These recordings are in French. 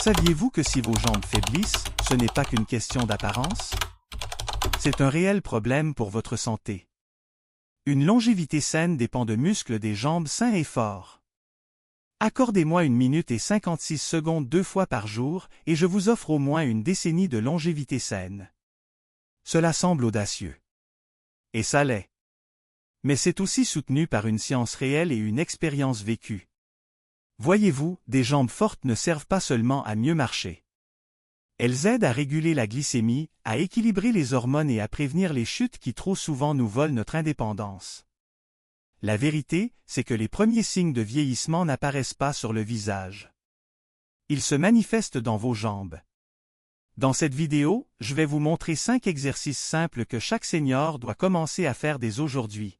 Saviez-vous que si vos jambes faiblissent, ce n'est pas qu'une question d'apparence? C'est un réel problème pour votre santé. Une longévité saine dépend de muscles des jambes sains et forts. Accordez-moi 1 minute et 56 secondes 2 fois par jour et je vous offre au moins une décennie de longévité saine. Cela semble audacieux. Et ça l'est. Mais c'est aussi soutenu par une science réelle et une expérience vécue. Voyez-vous, des jambes fortes ne servent pas seulement à mieux marcher. Elles aident à réguler la glycémie, à équilibrer les hormones et à prévenir les chutes qui trop souvent nous volent notre indépendance. La vérité, c'est que les premiers signes de vieillissement n'apparaissent pas sur le visage. Ils se manifestent dans vos jambes. Dans cette vidéo, je vais vous montrer 5 exercices simples que chaque senior doit commencer à faire dès aujourd'hui.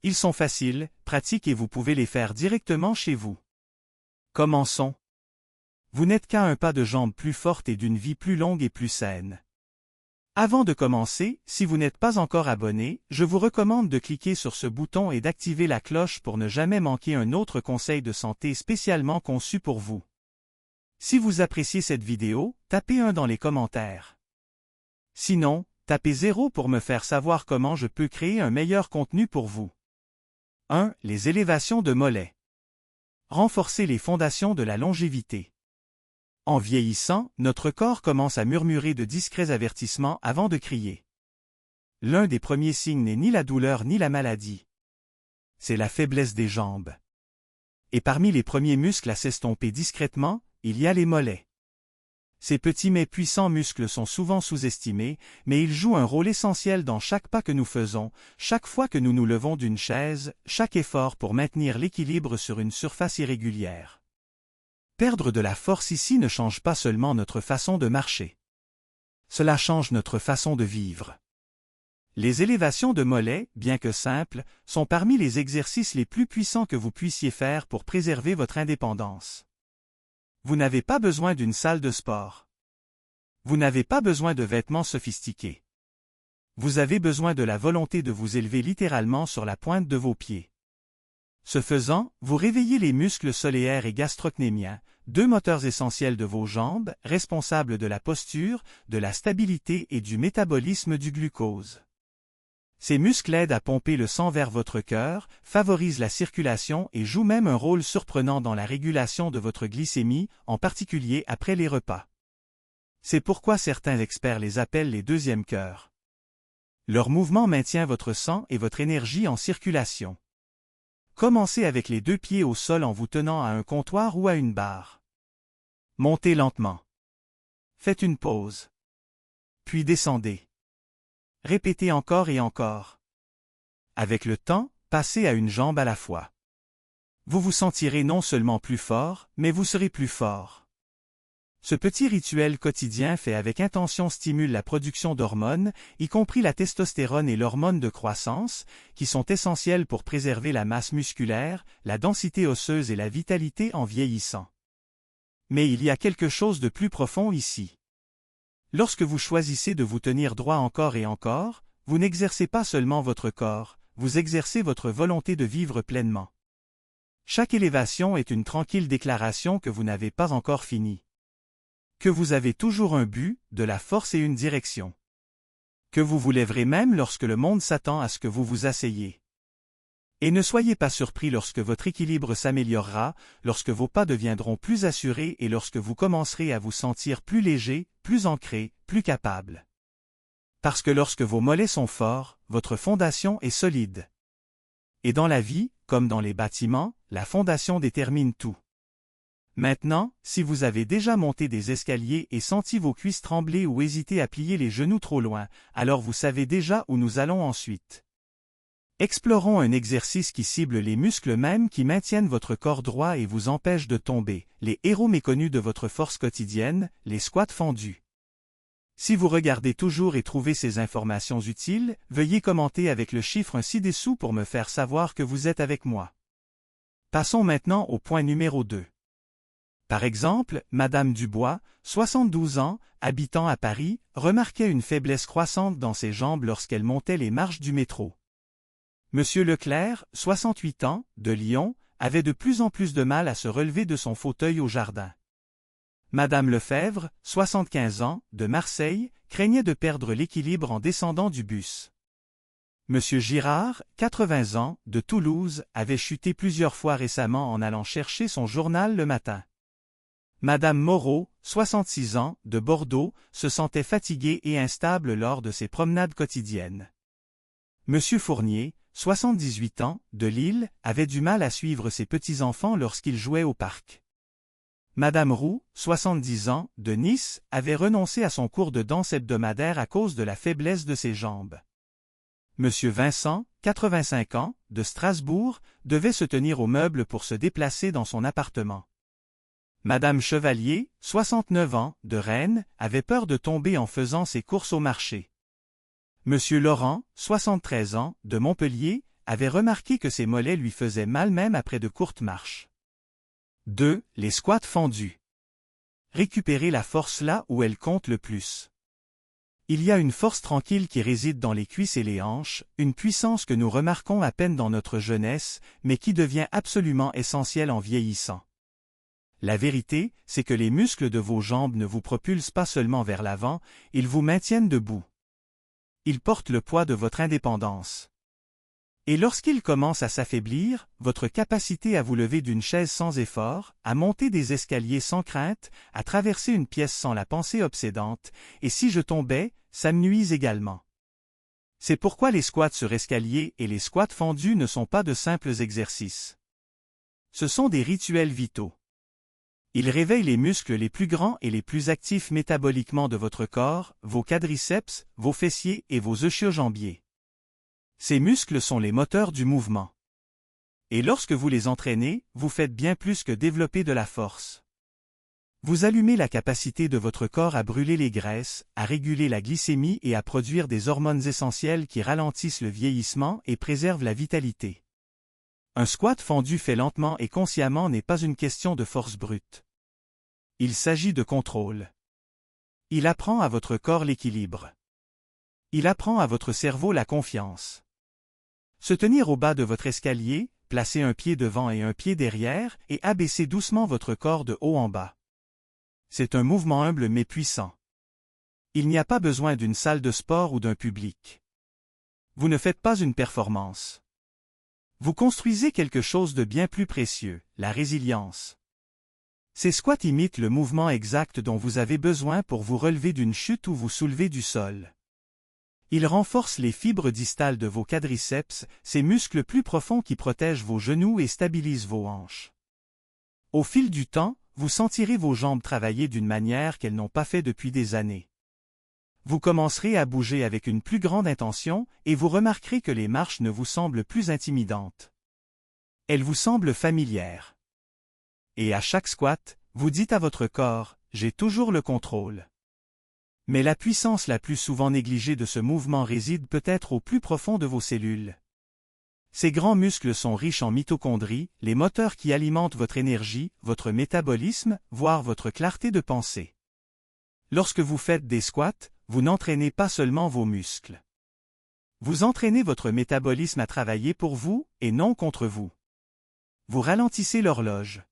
Ils sont faciles, pratiques et vous pouvez les faire directement chez vous. Commençons. Vous n'êtes qu'à un pas de jambes plus fortes et d'une vie plus longue et plus saine. Avant de commencer, si vous n'êtes pas encore abonné, je vous recommande de cliquer sur ce bouton et d'activer la cloche pour ne jamais manquer un autre conseil de santé spécialement conçu pour vous. Si vous appréciez cette vidéo, tapez 1 dans les commentaires. Sinon, tapez 0 pour me faire savoir comment je peux créer un meilleur contenu pour vous. 1. Les élévations de mollets. Renforcer les fondations de la longévité. En vieillissant, notre corps commence à murmurer de discrets avertissements avant de crier. L'un des premiers signes n'est ni la douleur ni la maladie. C'est la faiblesse des jambes. Et parmi les premiers muscles à s'estomper discrètement, il y a les mollets. Ces petits mais puissants muscles sont souvent sous-estimés, mais ils jouent un rôle essentiel dans chaque pas que nous faisons, chaque fois que nous nous levons d'une chaise, chaque effort pour maintenir l'équilibre sur une surface irrégulière. Perdre de la force ici ne change pas seulement notre façon de marcher. Cela change notre façon de vivre. Les élévations de mollets, bien que simples, sont parmi les exercices les plus puissants que vous puissiez faire pour préserver votre indépendance. Vous n'avez pas besoin d'une salle de sport. Vous n'avez pas besoin de vêtements sophistiqués. Vous avez besoin de la volonté de vous élever littéralement sur la pointe de vos pieds. Ce faisant, vous réveillez les muscles solaires et gastrocnémiens, 2 moteurs essentiels de vos jambes, responsables de la posture, de la stabilité et du métabolisme du glucose. Ces muscles aident à pomper le sang vers votre cœur, favorisent la circulation et jouent même un rôle surprenant dans la régulation de votre glycémie, en particulier après les repas. C'est pourquoi certains experts les appellent les deuxièmes cœurs. Leur mouvement maintient votre sang et votre énergie en circulation. Commencez avec les 2 pieds au sol en vous tenant à un comptoir ou à une barre. Montez lentement. Faites une pause. Puis descendez. Répétez encore et encore. Avec le temps, passez à une jambe à la fois. Vous vous sentirez non seulement plus fort, mais vous serez plus fort. Ce petit rituel quotidien fait avec intention stimule la production d'hormones, y compris la testostérone et l'hormone de croissance, qui sont essentielles pour préserver la masse musculaire, la densité osseuse et la vitalité en vieillissant. Mais il y a quelque chose de plus profond ici. Lorsque vous choisissez de vous tenir droit encore et encore, vous n'exercez pas seulement votre corps, vous exercez votre volonté de vivre pleinement. Chaque élévation est une tranquille déclaration que vous n'avez pas encore fini. Que vous avez toujours un but, de la force et une direction. Que vous vous lèverez même lorsque le monde s'attend à ce que vous vous asseyez. Et ne soyez pas surpris lorsque votre équilibre s'améliorera, lorsque vos pas deviendront plus assurés et lorsque vous commencerez à vous sentir plus léger, plus ancré, plus capable. Parce que lorsque vos mollets sont forts, votre fondation est solide. Et dans la vie, comme dans les bâtiments, la fondation détermine tout. Maintenant, si vous avez déjà monté des escaliers et senti vos cuisses trembler ou hésité à plier les genoux trop loin, alors vous savez déjà où nous allons ensuite. Explorons un exercice qui cible les muscles mêmes qui maintiennent votre corps droit et vous empêchent de tomber, les héros méconnus de votre force quotidienne, les squats fendus. Si vous regardez toujours et trouvez ces informations utiles, veuillez commenter avec le chiffre ci-dessous pour me faire savoir que vous êtes avec moi. Passons maintenant au point numéro 2. Par exemple, Madame Dubois, 72 ans, habitant à Paris, remarquait une faiblesse croissante dans ses jambes lorsqu'elle montait les marches du métro. Monsieur Leclerc, 68 ans, de Lyon, avait de plus en plus de mal à se relever de son fauteuil au jardin. Madame Lefebvre, 75 ans, de Marseille, craignait de perdre l'équilibre en descendant du bus. Monsieur Girard, 80 ans, de Toulouse, avait chuté plusieurs fois récemment en allant chercher son journal le matin. Madame Moreau, 66 ans, de Bordeaux, se sentait fatiguée et instable lors de ses promenades quotidiennes. Monsieur Fournier, 78 ans, de Lille, avait du mal à suivre ses petits-enfants lorsqu'ils jouaient au parc. Madame Roux, 70 ans, de Nice, avait renoncé à son cours de danse hebdomadaire à cause de la faiblesse de ses jambes. Monsieur Vincent, 85 ans, de Strasbourg, devait se tenir au meuble pour se déplacer dans son appartement. Madame Chevalier, 69 ans, de Rennes, avait peur de tomber en faisant ses courses au marché. Monsieur Laurent, 73 ans, de Montpellier, avait remarqué que ses mollets lui faisaient mal même après de courtes marches. 2. Les squats fendus. Récupérez la force là où elle compte le plus. Il y a une force tranquille qui réside dans les cuisses et les hanches, une puissance que nous remarquons à peine dans notre jeunesse, mais qui devient absolument essentielle en vieillissant. La vérité, c'est que les muscles de vos jambes ne vous propulsent pas seulement vers l'avant, ils vous maintiennent debout. Ils portent le poids de votre indépendance. Et lorsqu'ils commencent à s'affaiblir, votre capacité à vous lever d'une chaise sans effort, à monter des escaliers sans crainte, à traverser une pièce sans la pensée obsédante, et si je tombais, ça me nuise également. C'est pourquoi les squats sur escalier et les squats fendus ne sont pas de simples exercices. Ce sont des rituels vitaux. Ils réveillent les muscles les plus grands et les plus actifs métaboliquement de votre corps, vos quadriceps, vos fessiers et vos ischio-jambiers. Ces muscles sont les moteurs du mouvement. Et lorsque vous les entraînez, vous faites bien plus que développer de la force. Vous allumez la capacité de votre corps à brûler les graisses, à réguler la glycémie et à produire des hormones essentielles qui ralentissent le vieillissement et préservent la vitalité. Un squat fendu fait lentement et consciemment n'est pas une question de force brute. Il s'agit de contrôle. Il apprend à votre corps l'équilibre. Il apprend à votre cerveau la confiance. Se tenir au bas de votre escalier, placer un pied devant et un pied derrière, et abaisser doucement votre corps de haut en bas. C'est un mouvement humble mais puissant. Il n'y a pas besoin d'une salle de sport ou d'un public. Vous ne faites pas une performance. Vous construisez quelque chose de bien plus précieux, la résilience. Ces squats imitent le mouvement exact dont vous avez besoin pour vous relever d'une chute ou vous soulever du sol. Ils renforcent les fibres distales de vos quadriceps, ces muscles plus profonds qui protègent vos genoux et stabilisent vos hanches. Au fil du temps, vous sentirez vos jambes travailler d'une manière qu'elles n'ont pas fait depuis des années. Vous commencerez à bouger avec une plus grande intention et vous remarquerez que les marches ne vous semblent plus intimidantes. Elles vous semblent familières. Et à chaque squat, vous dites à votre corps, « J'ai toujours le contrôle ». Mais la puissance la plus souvent négligée de ce mouvement réside peut-être au plus profond de vos cellules. Ces grands muscles sont riches en mitochondries, les moteurs qui alimentent votre énergie, votre métabolisme, voire votre clarté de pensée. Lorsque vous faites des squats, vous n'entraînez pas seulement vos muscles. Vous entraînez votre métabolisme à travailler pour vous et non contre vous. Vous ralentissez l'horloge.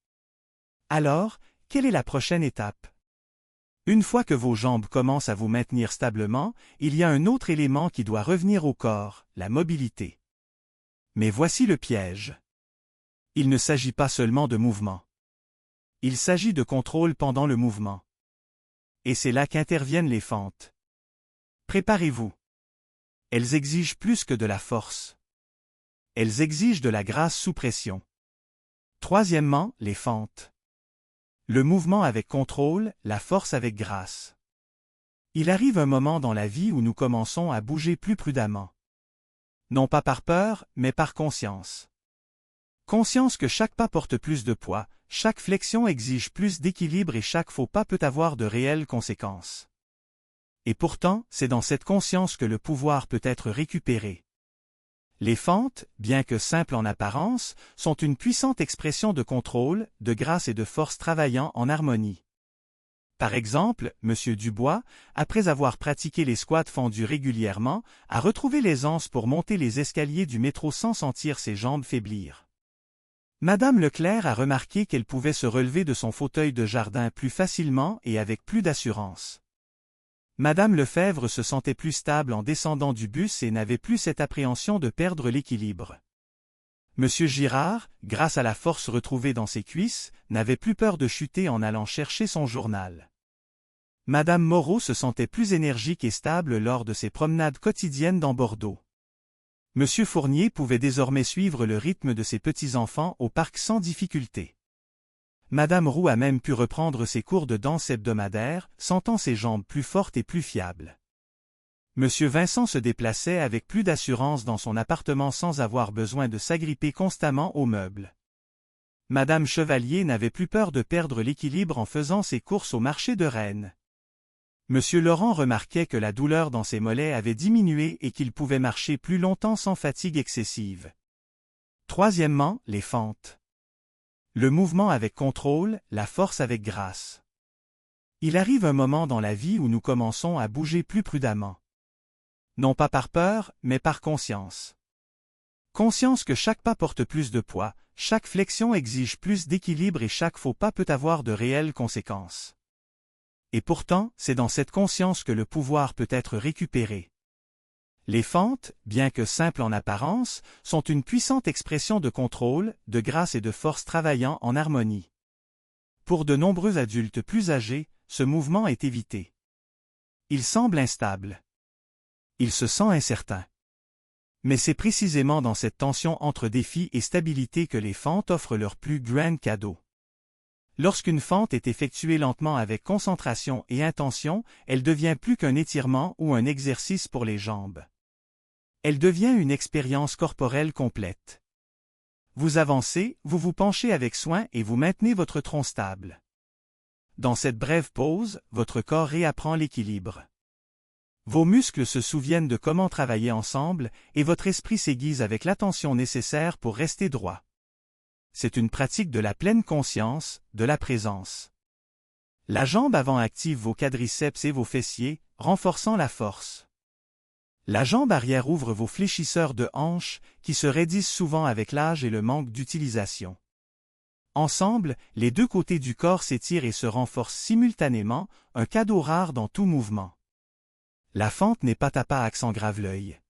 Alors, quelle est la prochaine étape? Une fois que vos jambes commencent à vous maintenir stablement, il y a un autre élément qui doit revenir au corps, la mobilité. Mais voici le piège. Il ne s'agit pas seulement de mouvement. Il s'agit de contrôle pendant le mouvement. Et c'est là qu'interviennent les fentes. Préparez-vous. Elles exigent plus que de la force. Elles exigent de la grâce sous pression. Troisièmement, les fentes. Le mouvement avec contrôle, la force avec grâce. Il arrive un moment dans la vie où nous commençons à bouger plus prudemment. Non pas par peur, mais par conscience. Conscience que chaque pas porte plus de poids, chaque flexion exige plus d'équilibre et chaque faux pas peut avoir de réelles conséquences. Et pourtant, c'est dans cette conscience que le pouvoir peut être récupéré. Les fentes, bien que simples en apparence, sont une puissante expression de contrôle, de grâce et de force travaillant en harmonie. Par exemple, M. Dubois, après avoir pratiqué les squats fendus régulièrement, a retrouvé l'aisance pour monter les escaliers du métro sans sentir ses jambes faiblir. Madame Leclerc a remarqué qu'elle pouvait se relever de son fauteuil de jardin plus facilement et avec plus d'assurance. Madame Lefebvre se sentait plus stable en descendant du bus et n'avait plus cette appréhension de perdre l'équilibre. Monsieur Girard, grâce à la force retrouvée dans ses cuisses, n'avait plus peur de chuter en allant chercher son journal. Madame Moreau se sentait plus énergique et stable lors de ses promenades quotidiennes dans Bordeaux. Monsieur Fournier pouvait désormais suivre le rythme de ses petits-enfants au parc sans difficulté. Madame Roux a même pu reprendre ses cours de danse hebdomadaires, sentant ses jambes plus fortes et plus fiables. Monsieur Vincent se déplaçait avec plus d'assurance dans son appartement sans avoir besoin de s'agripper constamment aux meubles. Madame Chevalier n'avait plus peur de perdre l'équilibre en faisant ses courses au marché de Rennes. Monsieur Laurent remarquait que la douleur dans ses mollets avait diminué et qu'il pouvait marcher plus longtemps sans fatigue excessive. Troisièmement, les fentes. Le mouvement avec contrôle, la force avec grâce. Il arrive un moment dans la vie où nous commençons à bouger plus prudemment. Non pas par peur, mais par conscience. Conscience que chaque pas porte plus de poids, chaque flexion exige plus d'équilibre et chaque faux pas peut avoir de réelles conséquences. Et pourtant, c'est dans cette conscience que le pouvoir peut être récupéré. Les fentes, bien que simples en apparence, sont une puissante expression de contrôle, de grâce et de force travaillant en harmonie. Pour de nombreux adultes plus âgés, ce mouvement est évité. Il semble instable. Il se sent incertain. Mais c'est précisément dans cette tension entre défi et stabilité que les fentes offrent leur plus grand cadeau. Lorsqu'une fente est effectuée lentement avec concentration et intention, elle devient plus qu'un étirement ou un exercice pour les jambes. Elle devient une expérience corporelle complète. Vous avancez, vous vous penchez avec soin et vous maintenez votre tronc stable. Dans cette brève pause, votre corps réapprend l'équilibre. Vos muscles se souviennent de comment travailler ensemble et votre esprit s'aiguise avec l'attention nécessaire pour rester droit. C'est une pratique de la pleine conscience, de la présence. La jambe avant active vos quadriceps et vos fessiers, renforçant la force. La jambe arrière ouvre vos fléchisseurs de hanches, qui se raidissent souvent avec l'âge et le manque d'utilisation. Ensemble, les deux côtés du corps s'étirent et se renforcent simultanément, un cadeau rare dans tout mouvement. La fente n'est pas tapa accent grave l'œil.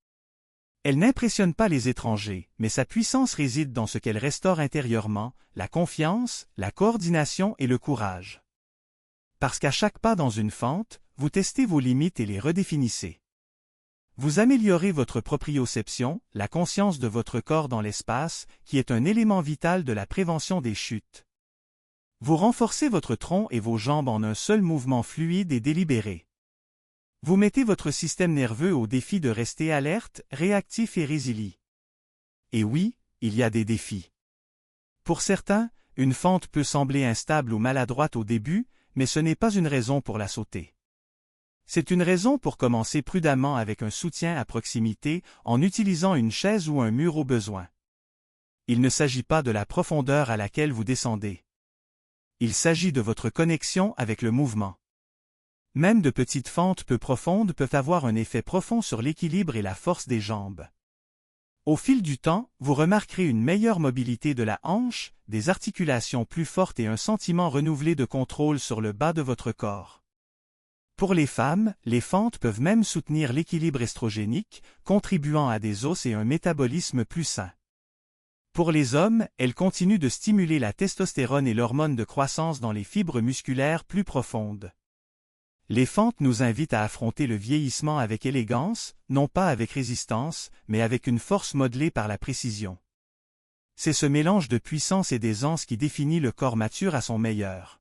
Elle n'impressionne pas les étrangers, mais sa puissance réside dans ce qu'elle restaure intérieurement, la confiance, la coordination et le courage. Parce qu'à chaque pas dans une fente, vous testez vos limites et les redéfinissez. Vous améliorez votre proprioception, la conscience de votre corps dans l'espace, qui est un élément vital de la prévention des chutes. Vous renforcez votre tronc et vos jambes en un seul mouvement fluide et délibéré. Vous mettez votre système nerveux au défi de rester alerte, réactif et résilient. Et oui, il y a des défis. Pour certains, une fente peut sembler instable ou maladroite au début, mais ce n'est pas une raison pour la sauter. C'est une raison pour commencer prudemment avec un soutien à proximité en utilisant une chaise ou un mur au besoin. Il ne s'agit pas de la profondeur à laquelle vous descendez. Il s'agit de votre connexion avec le mouvement. Même de petites fentes peu profondes peuvent avoir un effet profond sur l'équilibre et la force des jambes. Au fil du temps, vous remarquerez une meilleure mobilité de la hanche, des articulations plus fortes et un sentiment renouvelé de contrôle sur le bas de votre corps. Pour les femmes, les fentes peuvent même soutenir l'équilibre estrogénique, contribuant à des os et un métabolisme plus sain. Pour les hommes, elles continuent de stimuler la testostérone et l'hormone de croissance dans les fibres musculaires plus profondes. Les fentes nous invitent à affronter le vieillissement avec élégance, non pas avec résistance, mais avec une force modelée par la précision. C'est ce mélange de puissance et d'aisance qui définit le corps mature à son meilleur.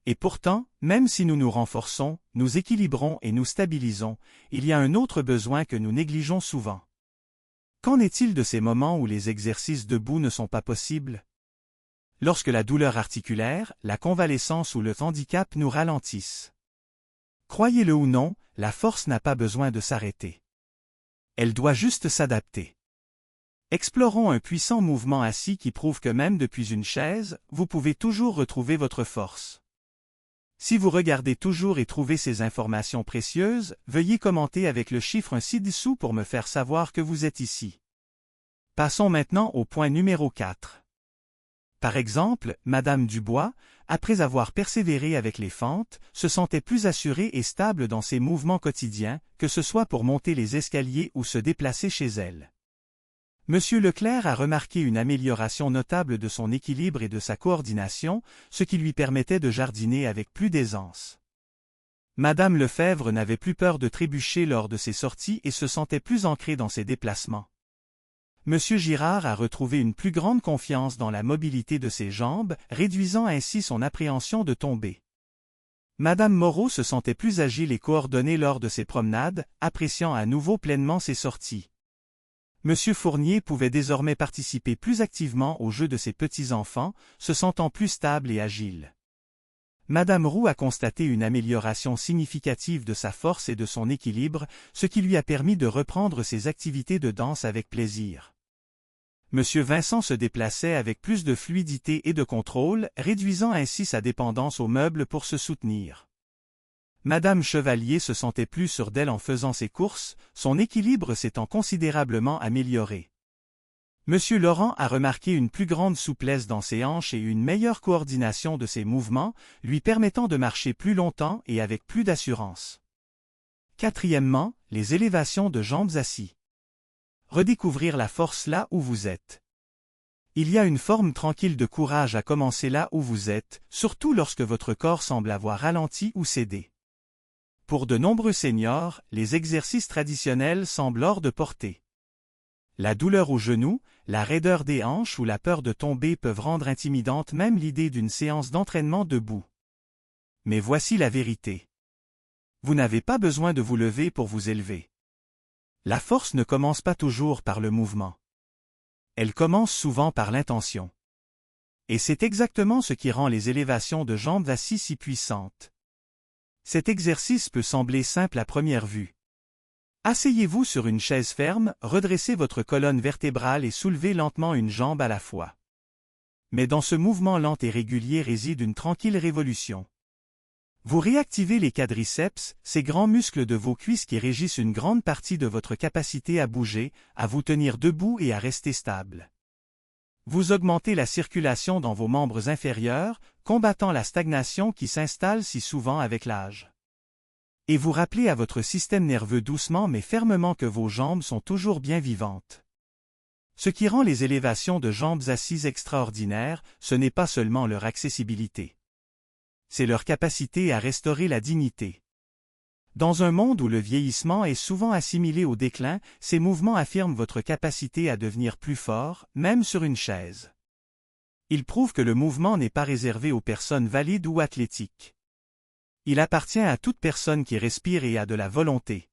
Et pourtant, même si nous nous renforçons, nous équilibrons et nous stabilisons, il y a un autre besoin que nous négligeons souvent. Qu'en est-il de ces moments où les exercices debout ne sont pas possibles? Lorsque la douleur articulaire, la convalescence ou le handicap nous ralentissent. Croyez-le ou non, la force n'a pas besoin de s'arrêter. Elle doit juste s'adapter. Explorons un puissant mouvement assis qui prouve que même depuis une chaise, vous pouvez toujours retrouver votre force. Si vous regardez toujours et trouvez ces informations précieuses, veuillez commenter avec le chiffre ci-dessous pour me faire savoir que vous êtes ici. Passons maintenant au point numéro 4. Par exemple, Madame Dubois, après avoir persévéré avec les fentes, se sentait plus assurée et stable dans ses mouvements quotidiens, que ce soit pour monter les escaliers ou se déplacer chez elle. Monsieur Leclerc a remarqué une amélioration notable de son équilibre et de sa coordination, ce qui lui permettait de jardiner avec plus d'aisance. Madame Lefebvre n'avait plus peur de trébucher lors de ses sorties et se sentait plus ancrée dans ses déplacements. Monsieur Girard a retrouvé une plus grande confiance dans la mobilité de ses jambes, réduisant ainsi son appréhension de tomber. Madame Moreau se sentait plus agile et coordonnée lors de ses promenades, appréciant à nouveau pleinement ses sorties. Monsieur Fournier pouvait désormais participer plus activement aux jeux de ses petits-enfants, se sentant plus stable et agile. Madame Roux a constaté une amélioration significative de sa force et de son équilibre, ce qui lui a permis de reprendre ses activités de danse avec plaisir. Monsieur Vincent se déplaçait avec plus de fluidité et de contrôle, réduisant ainsi sa dépendance aux meubles pour se soutenir. Madame Chevalier se sentait plus sûre d'elle en faisant ses courses, son équilibre s'étant considérablement amélioré. Monsieur Laurent a remarqué une plus grande souplesse dans ses hanches et une meilleure coordination de ses mouvements, lui permettant de marcher plus longtemps et avec plus d'assurance. Quatrièmement, les élévations de jambes assis. Redécouvrir la force là où vous êtes. Il y a une forme tranquille de courage à commencer là où vous êtes, surtout lorsque votre corps semble avoir ralenti ou cédé. Pour de nombreux seniors, les exercices traditionnels semblent hors de portée. La douleur au genou, la raideur des hanches ou la peur de tomber peuvent rendre intimidante même l'idée d'une séance d'entraînement debout. Mais voici la vérité. Vous n'avez pas besoin de vous lever pour vous élever. La force ne commence pas toujours par le mouvement. Elle commence souvent par l'intention. Et c'est exactement ce qui rend les élévations de jambes assis si puissantes. Cet exercice peut sembler simple à première vue. Asseyez-vous sur une chaise ferme, redressez votre colonne vertébrale et soulevez lentement une jambe à la fois. Mais dans ce mouvement lent et régulier réside une tranquille révolution. Vous réactivez les quadriceps, ces grands muscles de vos cuisses qui régissent une grande partie de votre capacité à bouger, à vous tenir debout et à rester stable. Vous augmentez la circulation dans vos membres inférieurs, combattant la stagnation qui s'installe si souvent avec l'âge. Et vous rappelez à votre système nerveux doucement mais fermement que vos jambes sont toujours bien vivantes. Ce qui rend les élévations de jambes assises extraordinaires, ce n'est pas seulement leur accessibilité. C'est leur capacité à restaurer la dignité. Dans un monde où le vieillissement est souvent assimilé au déclin, ces mouvements affirment votre capacité à devenir plus fort, même sur une chaise. Ils prouvent que le mouvement n'est pas réservé aux personnes valides ou athlétiques. Il appartient à toute personne qui respire et a de la volonté.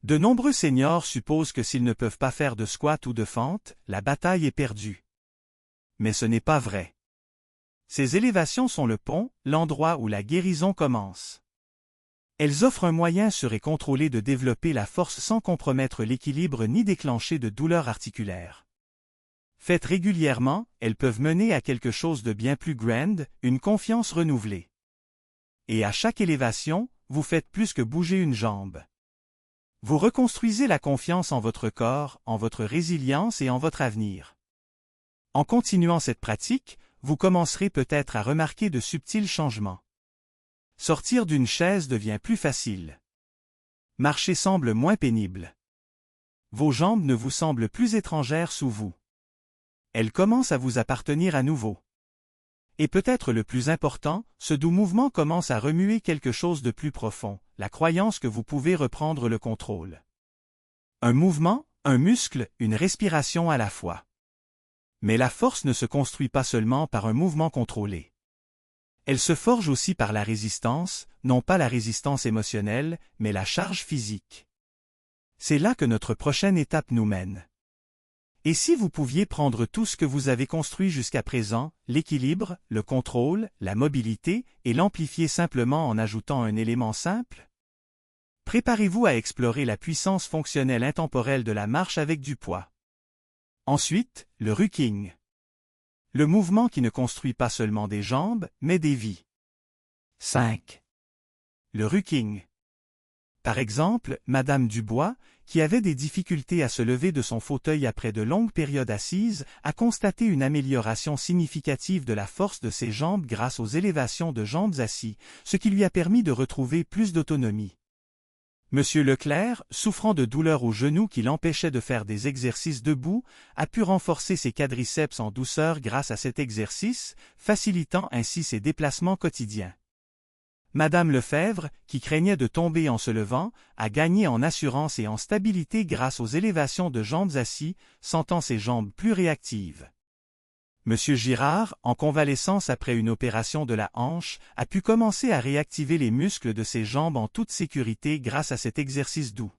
De nombreux seniors supposent que s'ils ne peuvent pas faire de squat ou de fente, la bataille est perdue. Mais ce n'est pas vrai. Ces élévations sont le pont, l'endroit où la guérison commence. Elles offrent un moyen sûr et contrôlé de développer la force sans compromettre l'équilibre ni déclencher de douleurs articulaires. Faites régulièrement, elles peuvent mener à quelque chose de bien plus grand, une confiance renouvelée. Et à chaque élévation, vous faites plus que bouger une jambe. Vous reconstruisez la confiance en votre corps, en votre résilience et en votre avenir. En continuant cette pratique, vous commencerez peut-être à remarquer de subtils changements. Sortir d'une chaise devient plus facile. Marcher semble moins pénible. Vos jambes ne vous semblent plus étrangères sous vous. Elles commencent à vous appartenir à nouveau. Et peut-être le plus important, ce doux mouvement commence à remuer quelque chose de plus profond, la croyance que vous pouvez reprendre le contrôle. Un mouvement, un muscle, une respiration à la fois. Mais la force ne se construit pas seulement par un mouvement contrôlé. Elle se forge aussi par la résistance, non pas la résistance émotionnelle, mais la charge physique. C'est là que notre prochaine étape nous mène. Et si vous pouviez prendre tout ce que vous avez construit jusqu'à présent, l'équilibre, le contrôle, la mobilité, et l'amplifier simplement en ajoutant un élément simple? Préparez-vous à explorer la puissance fonctionnelle intemporelle de la marche avec du poids. Ensuite, le rucking. Le mouvement qui ne construit pas seulement des jambes, mais des vies. 5. Le rucking. Par exemple, Madame Dubois, qui avait des difficultés à se lever de son fauteuil après de longues périodes assises, a constaté une amélioration significative de la force de ses jambes grâce aux élévations de jambes assis, ce qui lui a permis de retrouver plus d'autonomie. Monsieur Leclerc, souffrant de douleurs aux genoux qui l'empêchaient de faire des exercices debout, a pu renforcer ses quadriceps en douceur grâce à cet exercice, facilitant ainsi ses déplacements quotidiens. Madame Lefebvre, qui craignait de tomber en se levant, a gagné en assurance et en stabilité grâce aux élévations de jambes assis, sentant ses jambes plus réactives. Monsieur Girard, en convalescence après une opération de la hanche, a pu commencer à réactiver les muscles de ses jambes en toute sécurité grâce à cet exercice doux.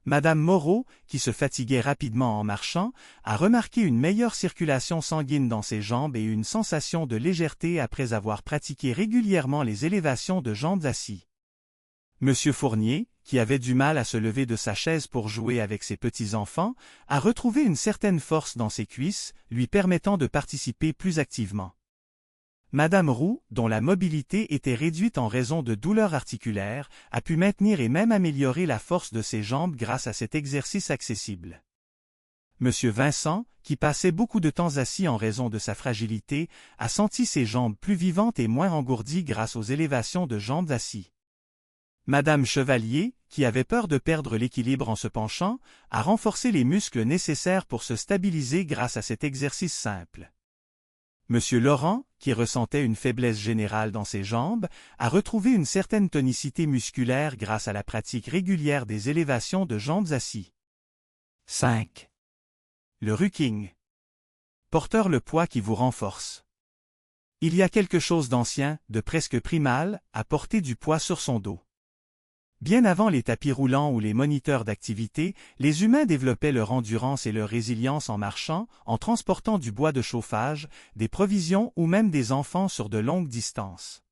Madame Moreau, qui se fatiguait rapidement en marchant, a remarqué une meilleure circulation sanguine dans ses jambes et une sensation de légèreté après avoir pratiqué régulièrement les élévations de jambes assis. Monsieur Fournier, qui avait du mal à se lever de sa chaise pour jouer avec ses petits-enfants, a retrouvé une certaine force dans ses cuisses, lui permettant de participer plus activement. Madame Roux, dont la mobilité était réduite en raison de douleurs articulaires, a pu maintenir et même améliorer la force de ses jambes grâce à cet exercice accessible. Monsieur Vincent, qui passait beaucoup de temps assis en raison de sa fragilité, a senti ses jambes plus vivantes et moins engourdies grâce aux élévations de jambes assis. Madame Chevalier, qui avait peur de perdre l'équilibre en se penchant, a renforcé les muscles nécessaires pour se stabiliser grâce à cet exercice simple. Monsieur Laurent, qui ressentait une faiblesse générale dans ses jambes, a retrouvé une certaine tonicité musculaire grâce à la pratique régulière des élévations de jambes assis. 5. Le rucking. Porteur le poids qui vous renforce. Il y a quelque chose d'ancien, de presque primal, à porter du poids sur son dos. Bien avant les tapis roulants ou les moniteurs d'activité, les humains développaient leur endurance et leur résilience en marchant, en transportant du bois de chauffage, des provisions ou même des enfants sur de longues distances.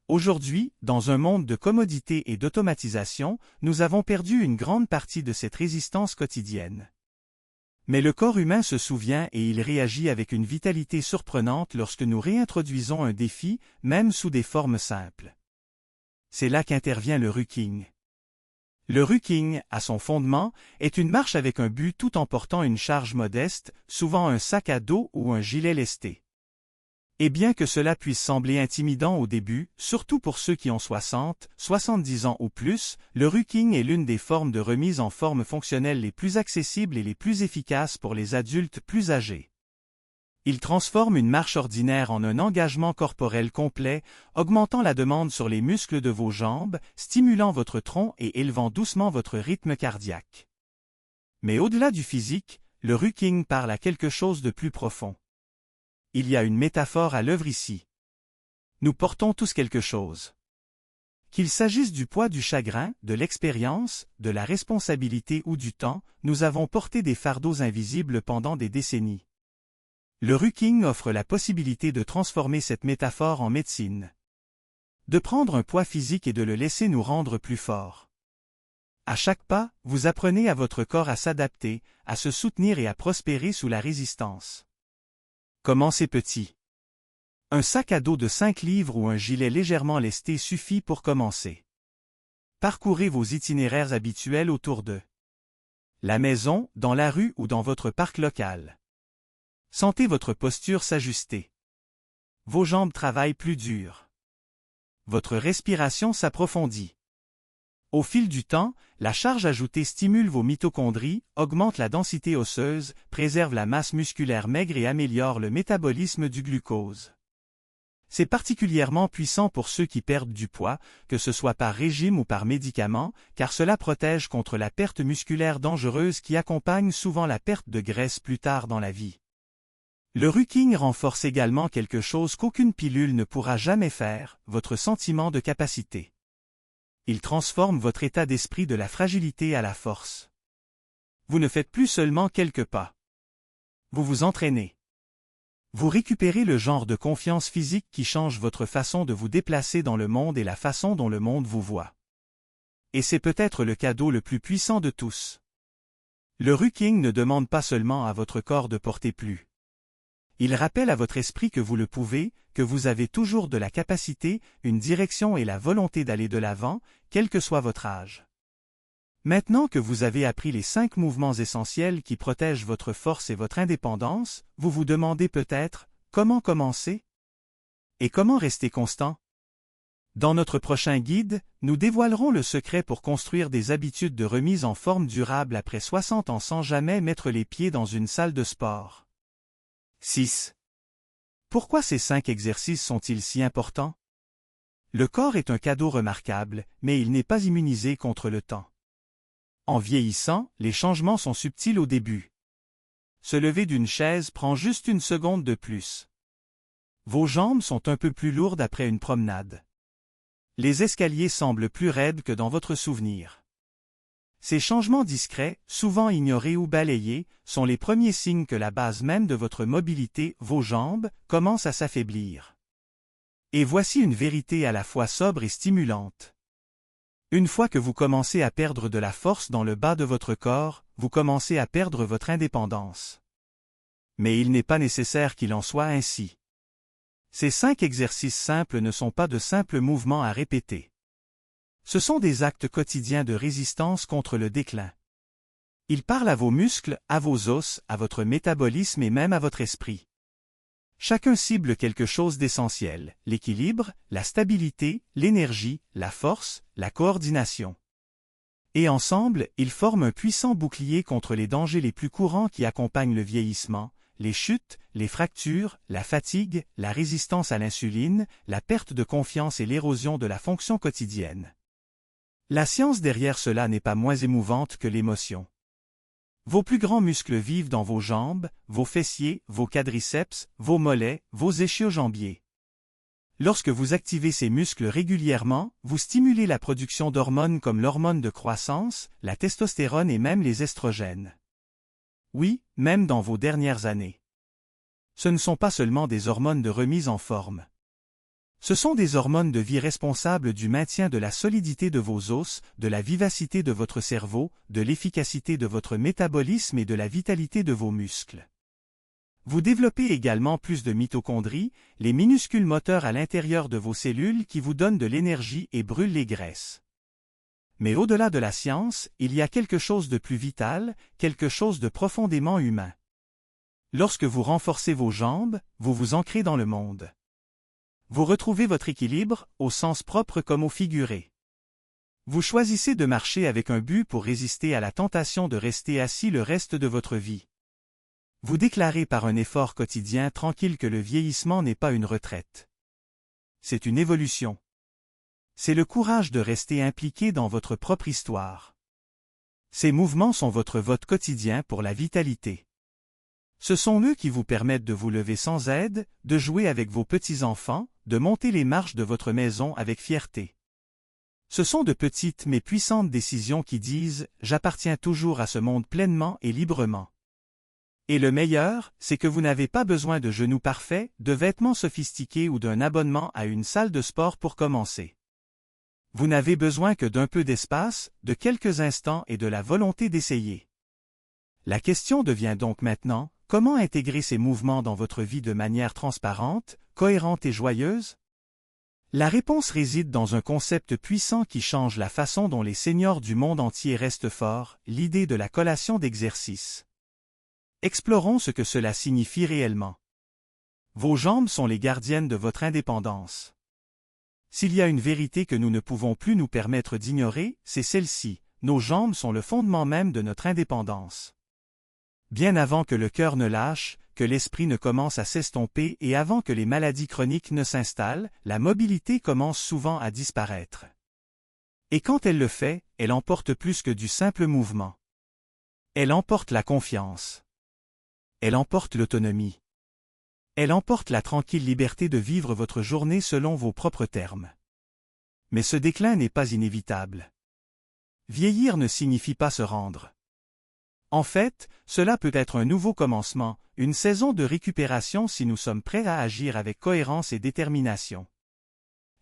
Aujourd'hui, dans un monde de commodité et d'automatisation, nous avons perdu une grande partie de cette résistance quotidienne. Mais le corps humain se souvient et il réagit avec une vitalité surprenante lorsque nous réintroduisons un défi, même sous des formes simples. C'est là qu'intervient le rucking. Le rucking, à son fondement, est une marche avec un but tout en portant une charge modeste, souvent un sac à dos ou un gilet lesté. Et bien que cela puisse sembler intimidant au début, surtout pour ceux qui ont 60, 70 ans ou plus, le rucking est l'une des formes de remise en forme fonctionnelle les plus accessibles et les plus efficaces pour les adultes plus âgés. Il transforme une marche ordinaire en un engagement corporel complet, augmentant la demande sur les muscles de vos jambes, stimulant votre tronc et élevant doucement votre rythme cardiaque. Mais au-delà du physique, le rucking parle à quelque chose de plus profond. Il y a une métaphore à l'œuvre ici. Nous portons tous quelque chose. Qu'il s'agisse du poids du chagrin, de l'expérience, de la responsabilité ou du temps, nous avons porté des fardeaux invisibles pendant des décennies. Le rucking offre la possibilité de transformer cette métaphore en médecine. De prendre un poids physique et de le laisser nous rendre plus forts. À chaque pas, vous apprenez à votre corps à s'adapter, à se soutenir et à prospérer sous la résistance. Commencez petit. Un sac à dos de 5 livres ou un gilet légèrement lesté suffit pour commencer. Parcourez vos itinéraires habituels autour de la maison, dans la rue ou dans votre parc local. Sentez votre posture s'ajuster. Vos jambes travaillent plus dur. Votre respiration s'approfondit. Au fil du temps, la charge ajoutée stimule vos mitochondries, augmente la densité osseuse, préserve la masse musculaire maigre et améliore le métabolisme du glucose. C'est particulièrement puissant pour ceux qui perdent du poids, que ce soit par régime ou par médicament, car cela protège contre la perte musculaire dangereuse qui accompagne souvent la perte de graisse plus tard dans la vie. Le rucking renforce également quelque chose qu'aucune pilule ne pourra jamais faire, votre sentiment de capacité. Il transforme votre état d'esprit de la fragilité à la force. Vous ne faites plus seulement quelques pas. Vous vous entraînez. Vous récupérez le genre de confiance physique qui change votre façon de vous déplacer dans le monde et la façon dont le monde vous voit. Et c'est peut-être le cadeau le plus puissant de tous. Le rucking ne demande pas seulement à votre corps de porter plus. Il rappelle à votre esprit que vous le pouvez, que vous avez toujours de la capacité, une direction et la volonté d'aller de l'avant, quel que soit votre âge. Maintenant que vous avez appris les 5 mouvements essentiels qui protègent votre force et votre indépendance, vous vous demandez peut-être comment commencer? Et comment rester constant? Dans notre prochain guide, nous dévoilerons le secret pour construire des habitudes de remise en forme durable après 60 ans sans jamais mettre les pieds dans une salle de sport. 6. Pourquoi ces 5 exercices sont-ils si importants? Le corps est un cadeau remarquable, mais il n'est pas immunisé contre le temps. En vieillissant, les changements sont subtils au début. Se lever d'une chaise prend juste une seconde de plus. Vos jambes sont un peu plus lourdes après une promenade. Les escaliers semblent plus raides que dans votre souvenir. Ces changements discrets, souvent ignorés ou balayés, sont les premiers signes que la base même de votre mobilité, vos jambes, commence à s'affaiblir. Et voici une vérité à la fois sobre et stimulante. Une fois que vous commencez à perdre de la force dans le bas de votre corps, vous commencez à perdre votre indépendance. Mais il n'est pas nécessaire qu'il en soit ainsi. Ces 5 exercices simples ne sont pas de simples mouvements à répéter. Ce sont des actes quotidiens de résistance contre le déclin. Ils parlent à vos muscles, à vos os, à votre métabolisme et même à votre esprit. Chacun cible quelque chose d'essentiel, l'équilibre, la stabilité, l'énergie, la force, la coordination. Et ensemble, ils forment un puissant bouclier contre les dangers les plus courants qui accompagnent le vieillissement, les chutes, les fractures, la fatigue, la résistance à l'insuline, la perte de confiance et l'érosion de la fonction quotidienne. La science derrière cela n'est pas moins émouvante que l'émotion. Vos plus grands muscles vivent dans vos jambes, vos fessiers, vos quadriceps, vos mollets, vos ischio-jambiers. Lorsque vous activez ces muscles régulièrement, vous stimulez la production d'hormones comme l'hormone de croissance, la testostérone et même les estrogènes. Oui, même dans vos dernières années. Ce ne sont pas seulement des hormones de remise en forme. Ce sont des hormones de vie responsables du maintien de la solidité de vos os, de la vivacité de votre cerveau, de l'efficacité de votre métabolisme et de la vitalité de vos muscles. Vous développez également plus de mitochondries, les minuscules moteurs à l'intérieur de vos cellules qui vous donnent de l'énergie et brûlent les graisses. Mais au-delà de la science, il y a quelque chose de plus vital, quelque chose de profondément humain. Lorsque vous renforcez vos jambes, vous vous ancrez dans le monde. Vous retrouvez votre équilibre, au sens propre comme au figuré. Vous choisissez de marcher avec un but pour résister à la tentation de rester assis le reste de votre vie. Vous déclarez par un effort quotidien tranquille que le vieillissement n'est pas une retraite. C'est une évolution. C'est le courage de rester impliqué dans votre propre histoire. Ces mouvements sont votre vote quotidien pour la vitalité. Ce sont eux qui vous permettent de vous lever sans aide, de jouer avec vos petits-enfants, de monter les marches de votre maison avec fierté. Ce sont de petites mais puissantes décisions qui disent « J'appartiens toujours à ce monde pleinement et librement ». Et le meilleur, c'est que vous n'avez pas besoin de genoux parfaits, de vêtements sophistiqués ou d'un abonnement à une salle de sport pour commencer. Vous n'avez besoin que d'un peu d'espace, de quelques instants et de la volonté d'essayer. La question devient donc maintenant, comment intégrer ces mouvements dans votre vie de manière transparente, cohérente et joyeuse? La réponse réside dans un concept puissant qui change la façon dont les seniors du monde entier restent forts, l'idée de la collation d'exercice. Explorons ce que cela signifie réellement. Vos jambes sont les gardiennes de votre indépendance. S'il y a une vérité que nous ne pouvons plus nous permettre d'ignorer, c'est celle-ci, nos jambes sont le fondement même de notre indépendance. Bien avant que le cœur ne lâche, que l'esprit ne commence à s'estomper et avant que les maladies chroniques ne s'installent, la mobilité commence souvent à disparaître. Et quand elle le fait, elle emporte plus que du simple mouvement. Elle emporte la confiance. Elle emporte l'autonomie. Elle emporte la tranquille liberté de vivre votre journée selon vos propres termes. Mais ce déclin n'est pas inévitable. Vieillir ne signifie pas se rendre. En fait, cela peut être un nouveau commencement, une saison de récupération si nous sommes prêts à agir avec cohérence et détermination.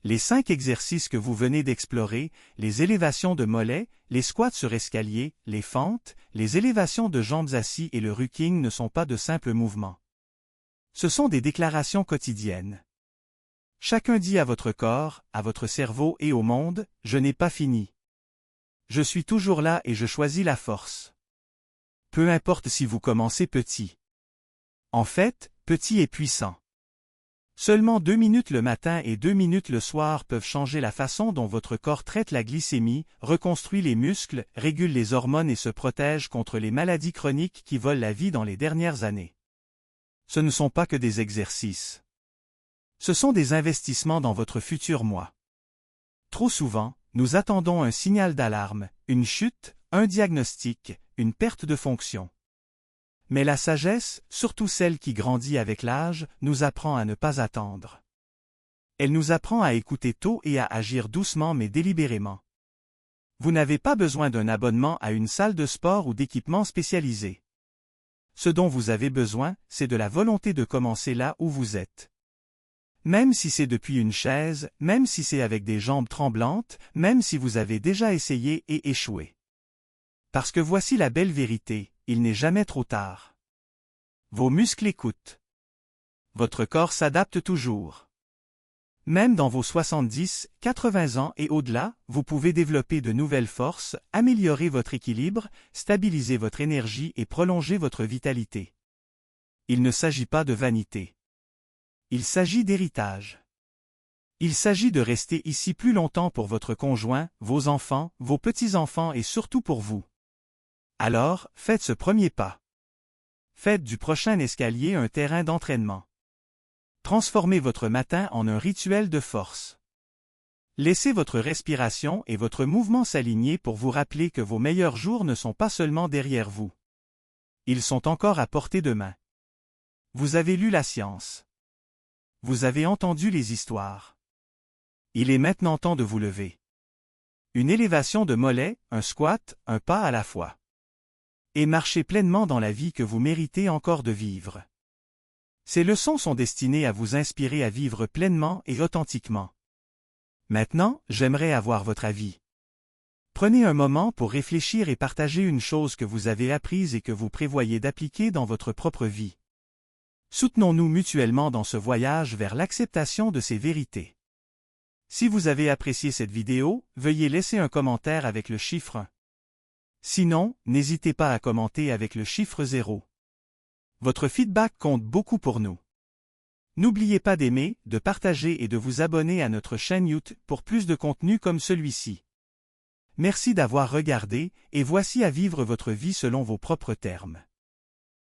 Les 5 exercices que vous venez d'explorer, les élévations de mollets, les squats sur escalier, les fentes, les élévations de jambes assis et le rucking ne sont pas de simples mouvements. Ce sont des déclarations quotidiennes. Chacun dit à votre corps, à votre cerveau et au monde, « Je n'ai pas fini. Je suis toujours là et je choisis la force. Peu importe si vous commencez petit. En fait, petit et puissant. Seulement 2 minutes le matin et 2 minutes le soir peuvent changer la façon dont votre corps traite la glycémie, reconstruit les muscles, régule les hormones et se protège contre les maladies chroniques qui volent la vie dans les dernières années. Ce ne sont pas que des exercices. Ce sont des investissements dans votre futur moi. Trop souvent, nous attendons un signal d'alarme, une chute, un diagnostic, une perte de fonction. Mais la sagesse, surtout celle qui grandit avec l'âge, nous apprend à ne pas attendre. Elle nous apprend à écouter tôt et à agir doucement mais délibérément. Vous n'avez pas besoin d'un abonnement à une salle de sport ou d'équipement spécialisé. Ce dont vous avez besoin, c'est de la volonté de commencer là où vous êtes. Même si c'est depuis une chaise, même si c'est avec des jambes tremblantes, même si vous avez déjà essayé et échoué. Parce que voici la belle vérité, il n'est jamais trop tard. Vos muscles écoutent. Votre corps s'adapte toujours. Même dans vos 70, 80 ans et au-delà, vous pouvez développer de nouvelles forces, améliorer votre équilibre, stabiliser votre énergie et prolonger votre vitalité. Il ne s'agit pas de vanité. Il s'agit d'héritage. Il s'agit de rester ici plus longtemps pour votre conjoint, vos enfants, vos petits-enfants et surtout pour vous. Alors, faites ce premier pas. Faites du prochain escalier un terrain d'entraînement. Transformez votre matin en un rituel de force. Laissez votre respiration et votre mouvement s'aligner pour vous rappeler que vos meilleurs jours ne sont pas seulement derrière vous. Ils sont encore à portée de main. Vous avez lu la science. Vous avez entendu les histoires. Il est maintenant temps de vous lever. Une élévation de mollets, un squat, un pas à la fois. Et marchez pleinement dans la vie que vous méritez encore de vivre. Ces leçons sont destinées à vous inspirer à vivre pleinement et authentiquement. Maintenant, j'aimerais avoir votre avis. Prenez un moment pour réfléchir et partager une chose que vous avez apprise et que vous prévoyez d'appliquer dans votre propre vie. Soutenons-nous mutuellement dans ce voyage vers l'acceptation de ces vérités. Si vous avez apprécié cette vidéo, veuillez laisser un commentaire avec le chiffre 1. Sinon, n'hésitez pas à commenter avec le chiffre 0. Votre feedback compte beaucoup pour nous. N'oubliez pas d'aimer, de partager et de vous abonner à notre chaîne YouTube pour plus de contenu comme celui-ci. Merci d'avoir regardé, et voici à vivre votre vie selon vos propres termes.